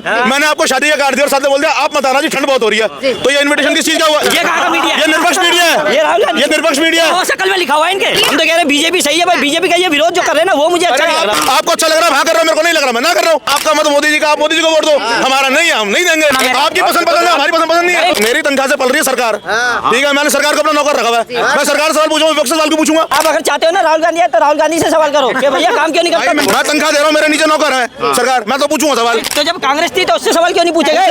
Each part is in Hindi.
मैंने आपको शादी का कार्ड दिया और साथ में बोल दिया आप मत आना जी, ठंड बहुत हो रही है। तो ये इन्विटेशन किस चीज का हुआ? ये कहाँ का मीडिया है? ये निरपक्ष मीडिया है, ये निरपक्ष मीडिया है। शकल में लिखा हुआ है इनके। हम तो कह रहे हैं बीजेपी सही है भाई, बीजेपी का ये विरोध जो कर रहे हैं ना वो मुझे अच्छा नहीं लग रहा। आपको अच्छा लग रहा है, हाँ कर रहा हूँ, मेरे को नहीं लग रहा, मैं ना कर रहा हूँ। आपका मत मोदी जी का, आप मोदी जी को वोट दो, हमारा नहीं है, हम नहीं देंगे। आपकी पसंद है, हमारी पसंद नहीं है। मेरी तनख्वाह से पल रही है सरकार, ठीक है, मैंने सरकार को अपना नौकर रखा हुआ है। मैं सरकार से सवाल पूछूंगा, विपक्ष से सवाल क्यों पूछूंगा? आप अगर चाहते हो ना राहुल गांधी है तो राहुल गांधी से सवाल करो कि भैया काम क्यों नहीं करता। मैं तनख्वाह दे रहा हूँ, मेरे नीचे नौकर है सरकार, मैं तो पूछूंगा सवाल। तो जब कांग्रेस थी तो उससे सवाल क्यों नहीं पूछे गए?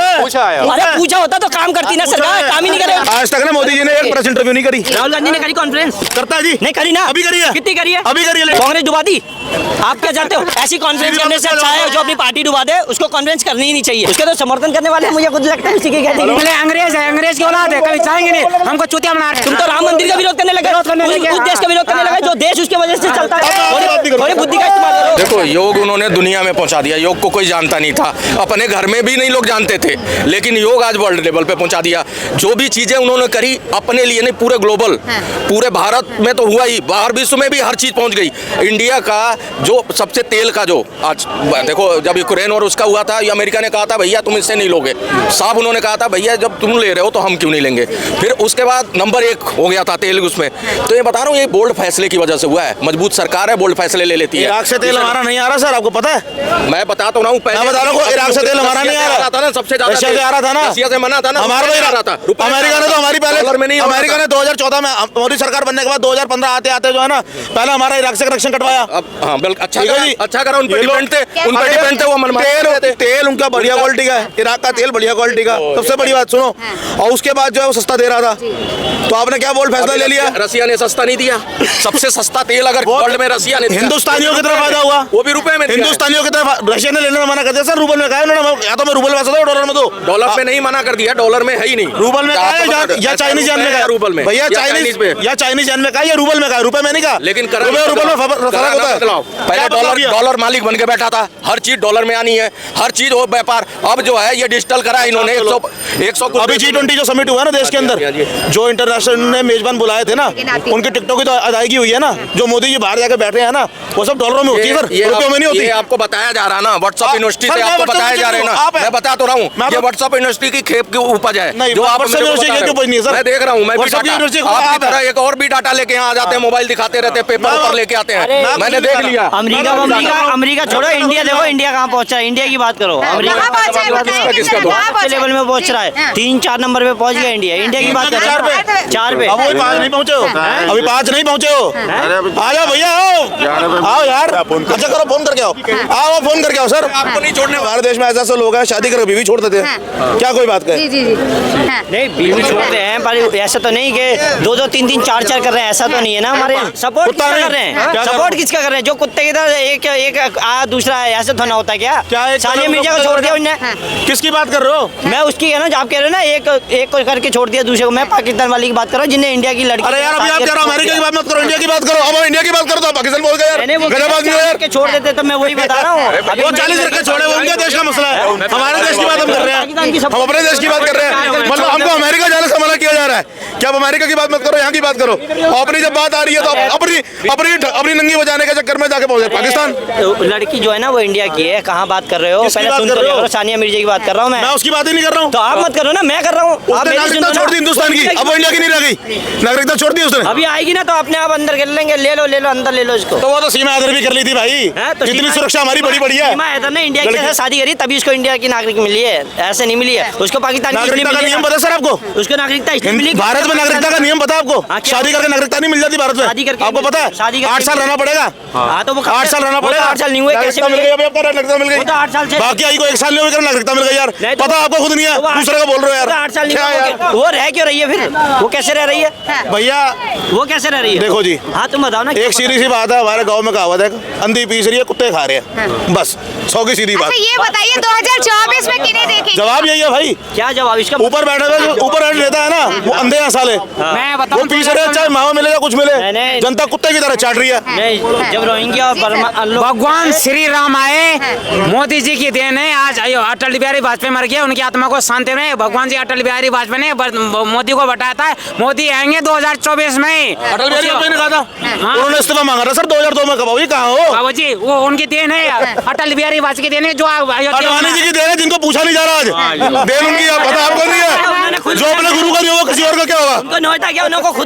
अरे पूछा होता तो काम करती ना सरकार, काम ही नहीं करे। आज तक ना मोदी जी ने एक प्रेस इंटरव्यू नहीं करी। राहुल गांधी ने करी कॉन्फ्रेंस? करता है जी, नहीं करी ना। अभी करी है, कितनी करी है? अभी करी है। कांग्रेस डुबा दी। आप क्या चाहते हो? ऐसी कॉन्फ्रेंस करने से अच्छा है जो अपनी पार्टी डुबा दे, उसको कॉन्फ्रेंस करनी ही नहीं चाहिए। उसके तो समर्थन करने वाले मुझे खुद लगता है उसी के कहते हैं अंग्रेज है, अंग्रेज की औलाद है, कभी चाहेंगे नहीं हमको चूतिया बना रहे। तुम तो राम मंदिर का विरोध करने लगे, उस देश का विरोध करने लगे जो देश उसके वजह से चलता है। थोड़ी बुद्धि का इस्तेमाल करो। देखो योग उन्होंने दुनिया में पहुंचा दिया, योग को कोई जानता नहीं था, अपने घर में भी नहीं लोग जानते थे, लेकिन योग आज वर्ल्ड लेवल पे पहुंचा दिया। जो भी चीजें उन्होंने करी अपने लिए नहीं, पूरे ग्लोबल, पूरे भारत में तो हुआ ही, बाहर विश्व में भी हर चीज पहुंच गई। इंडिया का जो सबसे तेल का जो आज देखो, जब यूक्रेन और उसका हुआ था, अमेरिका ने कहा था भैया तुम इससे नहीं लोगे, साहब उन्होंने कहा था भैया जब तुम ले रहे हो तो हम क्यों नहीं लेंगे। फिर उसके बाद नंबर 1 हो गया था तेल उसमें। तो ये बता रहा हूँ, ये बोल्ड फैसले की वजह से हुआ है, मजबूत सरकार है, बोल्ड फैसले ले लेती है। इराक से तेल हमारा नहीं आ रहा सर, आपको पता है? मैं बता तो रहा हूँ, मैं बता रहा हूँ, इराक से तेल हमारा नहीं आ रहा था ना, सबसे ज्यादा रशिया से आ रहा था ना, रशिया से मना था ना, हमारा नहीं आ रहा था। अमेरिका ने तो हमारी पहले, अमेरिका ने 2014 में मोदी सरकार बनने के बाद 2015 आते आते जो है ना, पहले हमारा इराक से कनेक्शन कटवाया। हाँ बिल्कुल, अच्छा करा, उन पे डिपेंड थे, वो मनमाने थे। तेल उनका बढ़िया क्वालिटी का है, इराक का तेल बढ़िया क्वालिटी का, सबसे बड़ी बात सुनो। और उसके बाद जो है वो सस्ता दे रहा था, तो आपने क्या बोल फैसला ले लिया? रशिया ने सस्ता नहीं दिया, सबसे सस्ता तेल अगर वर्ल्ड में रशिया ने, हिंदुस्तानियों की तरफ फायदा हुआ, वो भी रुपए में। हिंदुस्तानियों की तरफ रशिया ने लेने से मना कर दिया सर, रूबल में कहा उन्होंने, या तो मैं रूबल में दो, डॉलर में दो। डॉलर में नहीं मना कर दिया, डॉलर में है ही नहीं। रूबल में कहा या चाइनीज येन में कहा? रूबल में भैया, चाइनीज में या चाइनीज येन में कहा या रूबल में कहा? रुपए में नहीं कहा, लेकिन रूबल में फर्क होता है। पहले डॉलर मालिक बन के बैठा था, हर चीज डॉलर में आनी है, हर चीज हो व्यापार। अब जो है ये डिजिटल करा इन्होंने। 100 अभी G20 जो समिट हुआ ना देश के अंदर, जो इंटरनेशनल ने मेजबान बुलाए थे ना, उनकी टिकटों की तो अदायगी हुई है ना, जो मोदी जी बाहर जाकर बैठे हैं ना, वो सब डॉलरों में होती है सर, रुपयों में नहीं होती। ये आपको बताया जा रहा है ना, व्हाट्सएप यूनिवर्सिटी से आपको बताया जा रहा है ना, मैं बता तो रहा हूँ, ये व्हाट्सएप यूनिवर्सिटी की खेप की उपज है जो आप मैं देख रहा हूँ। मैं आपकी तरह एक और भी डाटा लेके यहाँ आ जाते हैं, मोबाइल दिखाते रहते हैं, पेपर पर लेके आते हैं, मैंने देख लिया। अमेरिका छोड़ो, इंडिया देखो, इंडिया कहाँ पहुँचा है, इंडिया की बात करो। अमेरिका लेवल में पहुँच रहा है, 3-4 नंबर पे पहुँच गया इंडिया। इंडिया की बात करो, 4 पे। अभी 5 नहीं पहुँचे हो, अभी 5 नहीं पहुँचे हो। आ जाओ भैया, आओ यार, अच्छा करो, फोन करके आओ, आओ फोन करके आओ सर। आपको नहीं छोड़ने, हमारे देश में ऐसा लोग हैं शादी करके बीवी छोड़ देते हैं, क्या कोई बात कहे? नहीं, बीवी छोड़ते हैं पर ऐसा तो नहीं कि 2-2, 3-3, 4-4 कर रहे हैं, ऐसा तो नहीं है ना। हमारे सपोर्ट किसका कर रहे हैं? सपोर्ट किसका कर रहे हैं? जो कुत्ते की तरह एक दूसरा है, ऐसा थोड़ा होता है क्या? सानिया मिर्जा को छोड़ दिया उन्होंने। किसकी बात कर रहे हो? मैं उसकी है ना, जो आप कह रहे हो ना, एक को करके छोड़ दिया दूसरे को। मैं पाकिस्तान वाली की बात कर रहा हूँ, जिन्हें इंडिया की लड़की। अरे यार, अभी आप यार अमेरिका की बात मत करो, इंडिया की बात करो। अब इंडिया की बात करो तो पाकिस्तान बोल गए यार, गजब आदमी हो यार। छोड़ देते तो मैं वही बता रहा हूँ। वो 40 रखे छोड़े, वो उनके देश का मसला है, हमारे देश की बात हम कर रहे हैं, हम अपने देश की बात कर रहे हैं। मतलब हमको अमेरिका जाने से मना किया जा रहा है कि आप अमेरिका की बात मत करो, यहाँ की बात करो। अपनी जब बात आ रही है तो अपनी नंगी बजाने के चक्कर में जाके पहुंचे पाकिस्तान। लड़की जो है ना वो इंडिया की है, कहाँ बात कर रहे हो? पहले सुन तो लो, सानिया मिर्जा की बात कर रहा हूँ मैं उसकी बात ही नहीं कर रहा हूँ। तो आप मत करो ना, मैं कर रहा हूँ। नागरिकता छोड़ दी हिंदुस्तान की, अब वो इंडिया की नहीं रह गई, नागरिकता छोड़ दी उसने। अभी आएगी ना तो अपने आप अंदर कर लेंगे, ले लो अंदर ले लो इसको। तो वो तो सीमा हैदर भी कर ली थी भाई, तो इतनी सुरक्षा हमारी बड़ी बढ़िया है। सीमा हैदर ने इंडिया के साथ शादी करी तभी उसको इंडिया की नागरिक मिली है, ऐसे नहीं मिली है उसको। पाकिस्तान की नागरिकता का नियम पता सर आपको? उसको नागरिकता मिली। भारत में नागरिकता का नियम पता आपको? शादी करके नागरिकता नहीं मिल जाती भारत में, आपको पता है? 8 साल रहना पड़ेगा। हाँ तो 8 साल रहना पड़ेगा। 8 साल नहीं हुए, कैसे मिल गई? अभी आपको नागरिकता मिल गई, 8 साल से बाकी आई को 1 साल नहीं हुआ नागरिकता मिल गई यार, पता आपको खुद नहीं है, दूसरे का बोल रहे हो यार। 8 साल नहीं, वो रह क्यों रही है फिर? वो कैसे रह रही है भैया? वो कैसे रह रही है? देखो जी, हाँ तुम बताओ ना। एक सीधी सी बात है, हमारे गांव में कहावत है, अंधी पीस रही है कुत्ते खा रहे हैं, बस 100 की सीधी बात। ये बताइए 2024 में किन्हें देखेंगे? जवाब यही है भाई। क्या जवाब इसका? ऊपर बैठे रहता है ना, वो अंधे हैं साले, मैं वो बताऊं पीछे रहे, चाहे मावा मिले या कुछ मिले, नहीं। जनता कुत्ते की तरह चाट रही है। नहीं, जब रोहिंग्या और बर्मा लोग भगवान श्री राम आए, मोदी जी की देन है। आज अटल बिहारी वाजपेयी मर गया, उनकी आत्मा को शांति रहे। भगवान जी अटल बिहारी वाजपेयी ने मोदी को बताया था, मोदी आएंगे 2024 में। अटल बिहारी वाजपेयी ने कहा था, उन्होंने इस्तीफा मांगा था सर 2002 में। कब हुई, कहाँ हो बाबू जी? वो उनकी देन है, अटल बिहारी वाजपेयी की देन है जो अडवाणी जी की देन है, जिनको पूछा नहीं जा रहा आज। देन उनकी है, पता आपको नहीं है? जो अपने गुरु का नहीं होगा किसी और का क्या होगा? उनको नहीं होता क्या?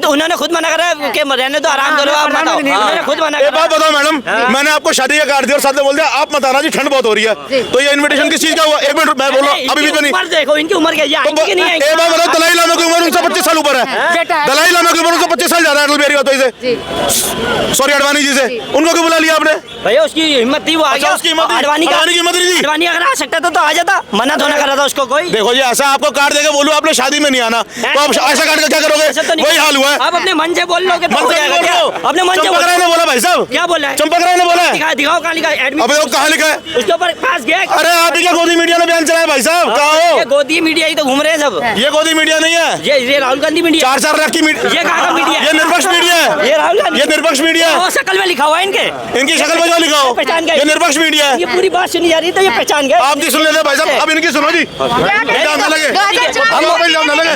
उन्होंने खुद मना करा कि रहने दो, आराम करो। आप बताओ, उन्होंने खुद मना एक बात बताओ मैडम, मैंने आपको शादी का कार्ड दिया और साथ में बोल दिया आप मत आना जी, ठंड बहुत हो रही है, तो ये इनविटेशन किस चीज का हुआ? एक मिनट मैं बोल रहा हूँ, अभी बीच में नहीं। उम्र देखो, इनकी उम्र क्या है? आएंगे कि नहीं आएंगे? एक बात बताओ, दलाई लामा की उम्र उनसे 25 साल ऊपर है। दलाई लामा की उम्र उनसे 25 साल ज्यादा है अटल बिहारी वाजपेयी से, सॉरी अडवाणी जी से। उनको क्यों बुला लिया आपने? भैया उसकी हिम्मत थी, वो आ गया। उसकी हिम्मत थी? अडवाणी की हिम्मत नहीं थी? अडवाणी अगर आ सकता था तो आ जाता, मना तो ना करा था उसको कोई। देखो जी, ऐसा आपको कार्ड देके बोलूं आपने शादी में नहीं आना, तो आप ऐसा कार्ड का क्या करोगे? वही हाल हुआ है। आप अपने मन से बोल लोगे तो मन हो से जाएगा बोल क्या? रहे हो? अपने मन से चंपक राय ने बोला भाई साहब, क्या बोला है? चंपक राय ने बोला है। दिखाओ कहाँ लिखा है? एडमिट अबे वो कहाँ लिखा है? उसके ऊपर पास गया। अरे आप ही क्या गोदी मीडिया ने बयान चलाया भाई साहब, कहाँ ये हो? गोदी मीडिया ही तो घूम रहे हैं सब। ये गोदी मीडिया नहीं है, ये राहुल गांधी मीडिया। 4 लाख की मीडिया। ये कहाँ का मीडिया है? ये निरपक्ष मीडिया है। ये राहुल गांधी, ये निरपक्ष मीडिया है। वो शक्ल में लिखा हुआ है इनके, इनकी शक्ल में जो लिखा हो, पहचान गए। ये निरपक्ष मीडिया है। ये पूरी बात सुनी जा रही तो ये पहचान गए। आप जी सुन लेते भाई साहब, अब इनकी सुनो जी, इल्जाम ना लगे, हम लोग पे इल्जाम ना लगे।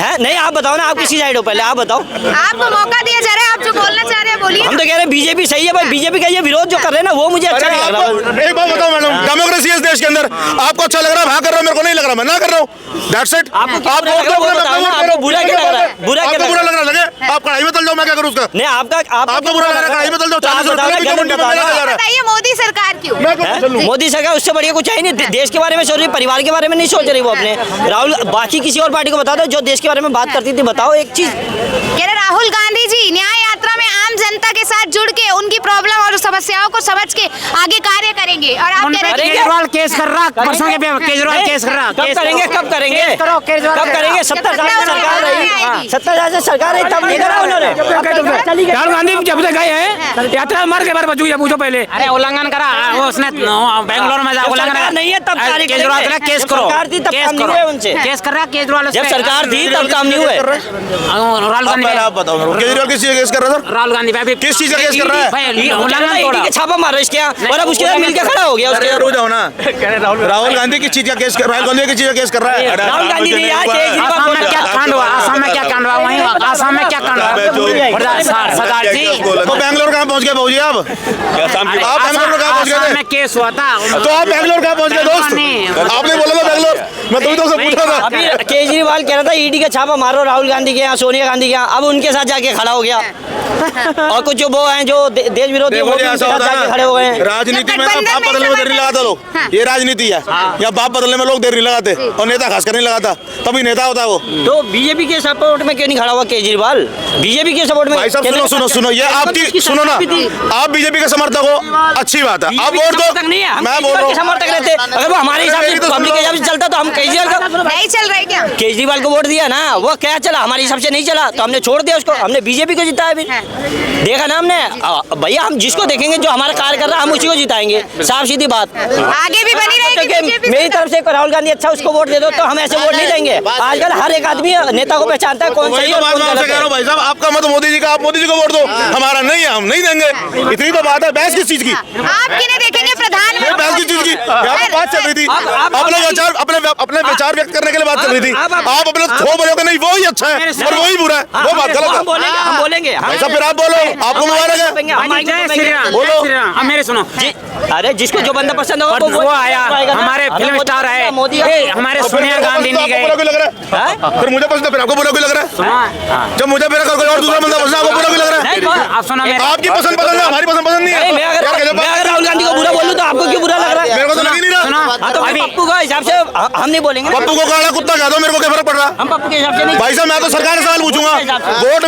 है नहीं, आप बताओ ना, आप किसी साइड हो? पहले आप बताओ। आपको मौका दिया जा रहा है, आप जो बोलना चाह रहे हैं बोलिए। हम तो कह रहे हैं बीजेपी सही है भाई, बीजेपी का ये विरोध जो कर रहे हैं ना वो मुझे अच्छा अरे नहीं लग रहा। आपको एक बात बताओ मैडम, डेमोक्रेसी है इस देश के अंदर, आपको अच्छा लग रहा है, हाँ कर रहा हूँ, मेरे को नहीं लग रहा, मैं ना कर रहा हूँ, दैट्स इट। आपको क्या बुरा लग रहा है वो बताओ ना, आपको बुरा क्या लग रहा है? बुरा क्या आपको बुरा लग रहा है? लगे आप कढ़ाई में तल जाओ, मैं क्या करूँ उसका? नहीं, आपको बुरा लग रहा है, कढ़ाई में तल जाओ, 40 रुपए की मंडी में मेरा जा रहा है। बताइए मोदी सरकार क्यों? मैं क्यों चल लूं? मोदी सरकार उससे बढ़िया कुछ है नहीं। देश के बारे में सोच रही, परिवार के बारे में नहीं सोच रही वो अपने। राहुल बाकी किसी और पार्टी को बता दो जो देश के बारे में बात करती थी, बताओ एक चीज। कह रहे राहुल गांधी जी न्याय यात्रा में आम जनता के साथ जुड़ के उनकी प्रॉब्लम और समस्याओं को समझ के आगे कार्य करेंगे। और आप कह रहे हैं कि केजरीवाल केस कर रहा, परसों के केजरीवाल केस कर रहा। कब करेंगे? कब करेंगे? करो, केजरीवाल कब करेंगे? 70 साल से सरकार रही, 70 साल से सरकार रही, तब नहीं करा उन्होंने। राहुल गांधी जब तक गए हैं यात्रा मार के बार पूछो पहले। अरे उल्लंघन करा वो उसने बेंगलोर में जाकर सरकार नहीं है तब केजरीवाल करा केस करो, सरकार थी तब काम नहीं हुए उनसे। केस कर रहा केजरीवाल। जब सरकार थी तब काम नहीं हुए। राहुल गांधी, आप बताओ मेरे को, केजरीवाल किस चीज का केस कर रहा है? राहुल गांधी भाई किस चीज का केस कर रहा है? उल्लंघन ईडी तोड़ा। के छापा मार रहे इसके यहाँ, और अब उसके साथ मिलकर खड़ा हो गया उसके अरे रुक जाओ ना, राहुल गांधी किस चीज का केस कर, राहुल गांधी किस चीज का केस कर रहा है? राहुल गांधी ने यार आसाम में क्या कांड हुआ? आसाम में क्या कांड हुआ? वहीं आसाम में क्या कांड हुआ? सरदार जी तो बैंगलोर कहाँ पहुंच गए भाजी आप? आप बैंगलोर कहाँ पहुंच गए आसाम थे? में केस हुआ था। तो आप बैंगलोर कहाँ पहुंच गए दोस्त? आपने बोला था बैंगलोर, मैं तुम्हें तो से पूछा था। अभी केजरीवाल कह रहा था ईडी का छापा मारो राहुल गांधी के यहाँ, सोनिया गांधी के यहाँ, अब उनके साथ जाके खड़ा हो गया। और कुछ जो वो हैं जो देश विरोधी देखो वो जी, भी ऐसा उनके साथ होता है जाके ना, खड़े हो गए हैं। राजनीति में ना बाप बदलने में देर नहीं लगाता लोग, ये राजनीति है। या बाप बदलने में लोग देर नहीं लगाते, और नेता खासकर नहीं लगाता, तभी नेता होता है वो। तो बीजेपी के सपोर्ट में क्यों नहीं खड़ा हुआ केजरीवाल? बीजेपी के सपोर्ट में भाई साहब सुनो सुनो सुनो, ये आपकी सुनो ना, आप बीजेपी के समर्थक हो, अच्छी बात है, आप वोट दो। नहीं है, मैं बोल रहा हूँ समर्थक रहते, अगर वो हमारे हिसाब से पब्लिक के हिसाब से चलता तो हम केजरीवाल का नहीं चल रहा है क्या? केजरीवाल को वोट दिया ना, वो क्या चला हमारे हिसाब से नहीं चला, तो हमने छोड़ दिया उसको, हमने बीजेपी को जिताया। अभी देखा ना हमने, भैया हम जिसको देखेंगे जो हमारा कार्य कर रहा है हम उसी को जिताएंगे, साफ सीधी बात। आगे भी बनी रहेगी बीजेपी मेरी तरफ से राहुल गांधी अच्छा उसको वोट दे दो, तो हम ऐसे वोट नहीं देंगे। आजकल हर एक आदमी नेता को पहचानता है कौन सही और कौन गलत है। भाई साहब आपका मत मोदी जी का, आप मोदी जी को वोट दो, हमारा नहीं है, हम नहीं देंगे। इतनी तो बात है, बहस किस चीज की? आप किन्हें देखेंगे? प्रधानमंत्री बहस किस चीज की? यहाँ पे बात चल रही थी, अपने विचार व्यक्त करने के लिए बात चल रही थी। आप अपने थो बोलोगे नहीं वो ही अच्छा है और वो ही बुरा है, वो बात गलत है। हम बोलेंगे भाई साहब फिर आप बोलो, आपको मुबारक है, बोलो। अब मेरे सुनो, अरे जिसको जो बंदा पसंद होगा वो आया, हमारे फिल्म स्टार आए, हमारे सोनिया गांधी नहीं गए। बुरा क्यों लग रहा है? फिर मुझे पसंद है, फिर आपको बुरा क्यों लग रहा है? जब मुझे मेरा कोई और दूसरा बंदा पसंद है, आपको बुरा क्यों लग रहा है? आप सुनो मेरे, आपकी पसंद पसंद है, हमारी पसंद पसंद नहीं है। मैं अगर राहुल गांधी को बुरा बोलूं तो आपको क्यों बुरा लग रहा है? मेरे को तो लग ही नहीं रहा। हाँ, तो पप्पू का हिसाब से हम नहीं बोलेंगे। पप्पू को काला कुत्ता कह दो, मेरे को क्या फर्क पड़ रहा? हम पप्पू के हिसाब से नहीं। भाई साहब मैं तो सरकार से सवाल पूछूंगा, वोट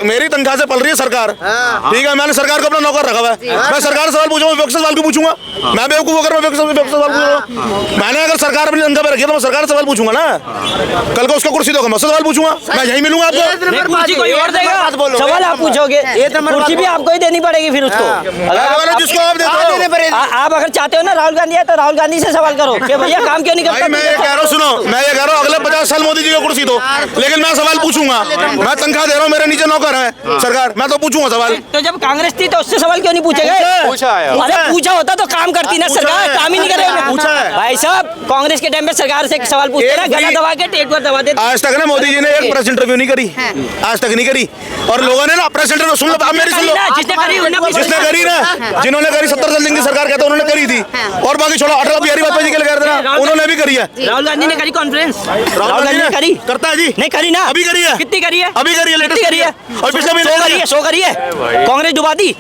मेरी तनख्वाह से पल रही है सरकार, ठीक है, मैंने सरकार को अपना नौकर रखा हुआ है, मैं सरकार से सवाल पूछूंगा, विपक्ष से सवाल क्यों पूछूंगा? मैं बेवकूफ होकर मैं विपक्ष से सवाल पूछूंगा? मैंने अगर सरकार अपनी तनख्वाह पे रखी है तो मैं सरकार से सवाल पूछूंगा ना। कल को उसको कुर्सी दोगे मैं सवाल पूछूंगा, मैं यहीं मिलूंगा आपको। कुर्सी कोई और देगा, सवाल आप पूछोगे, कुर्सी भी आपको ही देनी पड़ेगी फिर उसको। जिसको आप देते हो, आप अगर चाहते हो ना राहुल गांधी है तो राहुल गांधी से सवाल करो कि भैया काम क्यों नहीं करता। भाई मैं ये कह रहा हूँ, सुनो, मैं ये कह रहा हूँ अगले 50 साल मोदी जी को कुर्सी दो, लेकिन मैं सवाल पूछूंगा। मैं तनख्वाह दे रहा हूँ, मेरे नीचे नौकर है सरकार, मैं तो पूछूंगा सवाल। तो जब कांग्रेस थी तो उससे सवाल क्यों नहीं पूछे गए? अरे पूछा होता तो काम करती ना सरकार, काम ही नहीं करे। पूछा है भाई साहब, कांग्रेस के टाइम में सरकार से सवाल पूछते ना, गला दबा के टेक पर दबा देते। आज तक ना मोदी जी ने एक प्रेस इंटरव्यू नहीं करी, आज तक नहीं करी। और लोगों ने ना प्रेस इंटरव्यू, सुन लो आप मेरी सुन लो, जिसने करी जिसने करी ना, जिन्होंने करी 70 साल जिनकी सरकार कहते उन्होंने करी थी। और बाकी छोड़ो, अटल बिहारी वाजपेयी जी के लिए कह रहे थे ना, उन्होंने भी करी है। राहुल गांधी ने करी कॉन्फ्रेंस, राहुल गांधी ने करी, करता है जी, नहीं करी ना, अभी करी है, कितनी करी है, अभी करी है, कितनी करी है, और पिछले महीने सो करी है, कांग्रेस डुबा दी।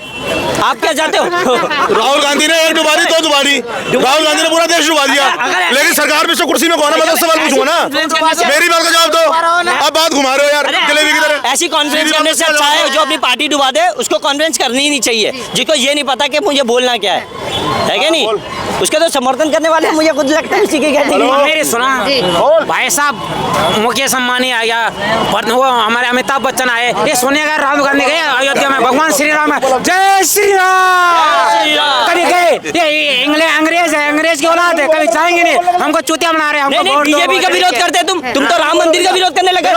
आप क्या चाहते हो? राहुल गांधी ने एक डुबा दी, 2 डुबा दी, राहुल गांधी ने पूरा देश डुबा दिया। लेकिन सरकार में से कुर्सी में कौन है, मतलब सवाल पूछूंगा ना, मेरी बात का जवाब दो। अब बात घुमा रहे हो यार जलेबी की तरह। ऐसी कॉन्फ्रेंस करने से अच्छा है जो अपनी पार्टी डुबा दे, उसको कॉन्फ्रेंस करनी ही नहीं चाहिए, जिसको ये नहीं पता कि मुझे बोलना क्या है क्या नहीं? उसके तो समर्थन करने वाले हैं, मुझे खुद लगता है उसी की कहती है। मेरी सुना भाई साहब, मुकेश अंबानी आ गया, वो हमारे अमिताभ बच्चन आए, ये सोनिया गांधी राहुल गांधी गए अयोध्या में, भगवान श्री राम है, जय श्री राम कभी गए। ये अंग्रेज है, अंग्रेज की औलाद है, कभी चाहेंगे नहीं हमको चूतिया बना रहे हैं। बीजेपी का विरोध करते हैं तुम तो राम मंदिर का विरोध करने लगे,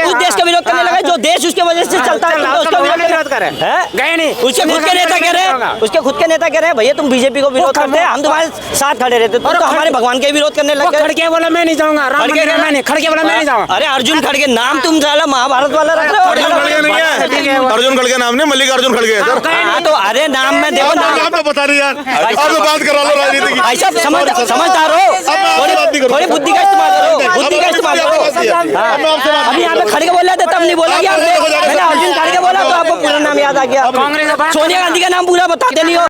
उस देश का विरोध करने लगे जो देश उसके वजह से चलता है, उसका विरोध करें गए नहीं। उसके खुद के नेता कह रहे हैं, उसके खुद के नेता कह रहे हैं भैया तुम बीजेपी को विरोध करते हैं, हम तुम्हारे साथ खड़े रहते, तुम तो हमारे भगवान के विरोध करने लगे। खड़के बोला मैं नहीं जाऊंगा, राम मंदिर में मैं नहीं, खड़के बोला मैं नहीं जाऊंगा। अरे अर्जुन खड़गे नाम तुम साला महाभारत वाला रख रहे हो। अर्जुन खड़गे नहीं है, अर्जुन खड़गे नाम नहीं, मल्लिकार्जुन खड़गे है सर। हाँ तो अरे नाम में देखो नाम तो पता नहीं यार, आप तो बात करा लो राजनीति की। भाई साहब समझदार हो, थोड़ी बुद्धि का इस्तेमाल करो, बुद्धि का इस्तेमाल करो। अभी यहाँ पे खड़गे बोल रहे थे तब नहीं बोला क्या? मैंने अर्जुन खड़गे बोला तो आपको पूरा नाम याद आ गया। सोनिया गांधी का नाम पूरा बताते नहीं हो।